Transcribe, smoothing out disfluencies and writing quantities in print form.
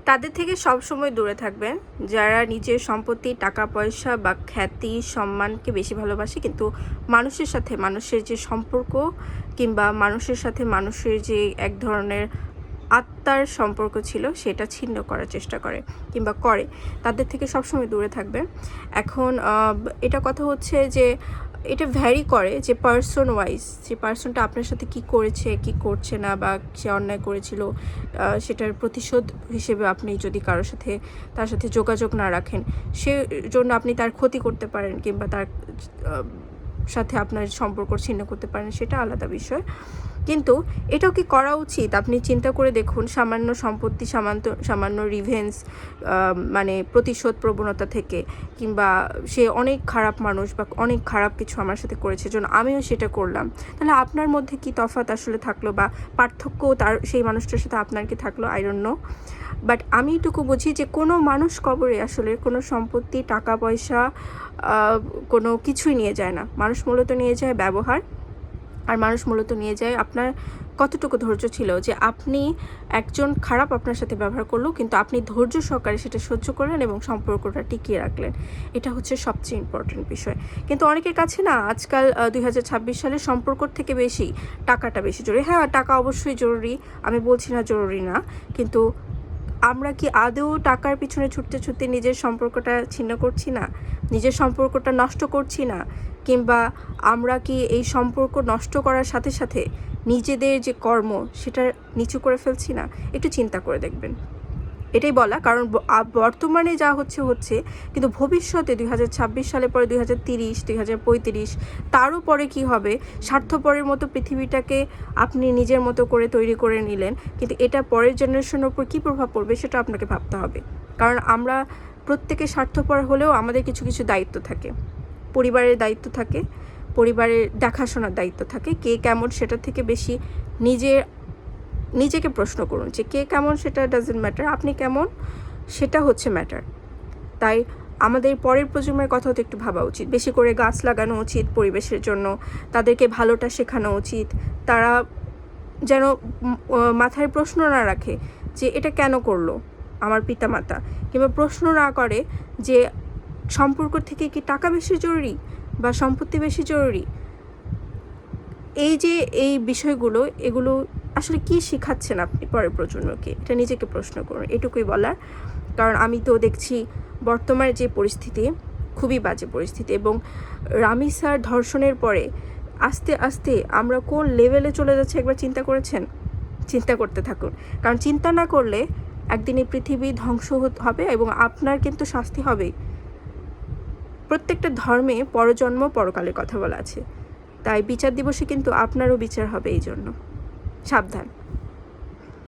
তাদের থেকে সবসময় দূরে থাকবেন যারা নিজের সম্পত্তি, টাকা পয়সা বা খ্যাতি, সম্মানকে বেশি ভালোবাসে, কিন্তু মানুষের সাথে মানুষের যে সম্পর্ক কিংবা মানুষের সাথে মানুষের যে এক ধরনের আত্মার সম্পর্ক ছিল সেটা ছিন্ন করার চেষ্টা করে কিংবা করে, তাদের থেকে সবসময় দূরে থাকবেন। এখন এটা কথা হচ্ছে যে এটা ভ্যারি করে যে পার্সন ওয়াইজ, যে পার্সনটা আপনার সাথে কি করেছে, কি করছে না, বা সে অন্যায় করেছিল সেটার প্রতিশোধ হিসেবে আপনি যদি কারোর সাথে তার সাথে যোগাযোগ না রাখেন, সে জন্য আপনি তার ক্ষতি করতে পারেন কিংবা তার সাথে আপনার সম্পর্ক ছিন্ন করতে পারেন, সেটা আলাদা বিষয়। কিন্তু এটাও কি করা উচিত? আপনি চিন্তা করে দেখুন, সামান্য সম্পত্তি, সামান্য রিভেঞ্জ, মানে প্রতিশোধ প্রবণতা থেকে, কিংবা সে অনেক খারাপ মানুষ বা অনেক খারাপ কিছু আমার সাথে করেছে জন্য আমিও সেটা করলাম, তাহলে আপনার মধ্যে কি তফাৎ আসলে থাকলো বা পার্থক্য তার সেই মানুষটার সাথে আপনার কি থাকলো? I don't know. বাট আমি এটুকু বুঝি যে কোনো মানুষ কবরে আসলে কোনো সম্পত্তি, টাকা পয়সা, কোনো কিছুই নিয়ে যায় না। মানুষ মূলত নিয়ে যায় ব্যবহার, আর মানুষ মূলত নিয়ে যায় আপনার কতটুকু ধৈর্য ছিল, যে আপনি একজন খারাপ আপনার সাথে ব্যবহার করলো কিন্তু আপনি ধৈর্য সহকারে সেটা সহ্য করলেন এবং সম্পর্কটা টিকিয়ে রাখলেন। এটা হচ্ছে সবচেয়ে ইম্পর্টেন্ট বিষয়। কিন্তু অনেকের কাছে না আজকাল 2026 সালে সম্পর্কর থেকে বেশি টাকাটা বেশি জরুরি। হ্যাঁ, টাকা অবশ্যই জরুরি, আমি বলছি না জরুরি না, কিন্তু আমরা কি আদৌ টাকার পিছনে ছুটতে ছুটতে নিজের সম্পর্কটা ছিন্ন করছি না, নিজের সম্পর্কটা নষ্ট করছি না? কিংবা আমরা কি এই সম্পর্ক নষ্ট করার সাথে সাথে নিজেদের যে কর্ম সেটা নিচু করে ফেলছি না? একটু চিন্তা করে দেখবেন। এটাই বলা, কারণ বর্তমানে যা হচ্ছে, কিন্তু ভবিষ্যতে 2026 সালে পরে 2030, 2035, তারও পরে কি হবে? স্বার্থপরের মতো পৃথিবীটাকে আপনি নিজের মতো করে তৈরি করে নিলেন, কিন্তু এটা পরের জেনারেশনের উপর কী প্রভাব পড়বে সেটা আপনাকে ভাবতে হবে। কারণ আমরা প্রত্যেকে স্বার্থপর হলেও আমাদের কিছু কিছু দায়িত্ব থাকে, পরিবারের দায়িত্ব থাকে, পরিবারের দেখাশোনার দায়িত্ব থাকে। কে কেমন সেটা থেকে বেশি নিজেকে প্রশ্ন করুন যে কে কেমন সেটা ডাজন্ট ম্যাটার, আপনি কেমন সেটা হচ্ছে ম্যাটার। তাই আমাদের পরের প্রজন্মের কথাও তো একটু ভাবা উচিত। বেশি করে গাছ লাগানো উচিত পরিবেশের জন্য, তাদেরকে ভালোটা শেখানো উচিত। তারা যেন মাথায় প্রশ্ন না রাখে যে এটা কেন করলো আমার পিতামাতা, কিংবা প্রশ্ন না করে যে সম্পর্ক থেকে কি টাকা বেশি জরুরি বা সম্পত্তি বেশি জরুরি। এই যে এই বিষয়গুলো, এগুলো আসলে কি শেখাচ্ছেন আপনি পরের প্রজন্মকে, এটা নিজেকে প্রশ্ন করুন, এটুকুই বলার। কারণ আমি তো দেখছি বর্তমানে যে পরিস্থিতি, খুবই বাজে পরিস্থিতি, এবং রামিসার ধর্ষণের পরে আস্তে আস্তে আমরা কোন লেভেলে চলে যাচ্ছে একবার চিন্তা করেছেন? চিন্তা করতে থাকুন, কারণ চিন্তা না করলে একদিন এই পৃথিবী ধ্বংস হবে এবং আপনার কিন্তু শাস্তি হবেই। প্রত্যেকটা ধর্মে পরজন্ম পরকালের কথা বলা আছে, তাই বিচার দিবসে কিন্তু আপনারও বিচার হবে, এই জন্য সাবধান।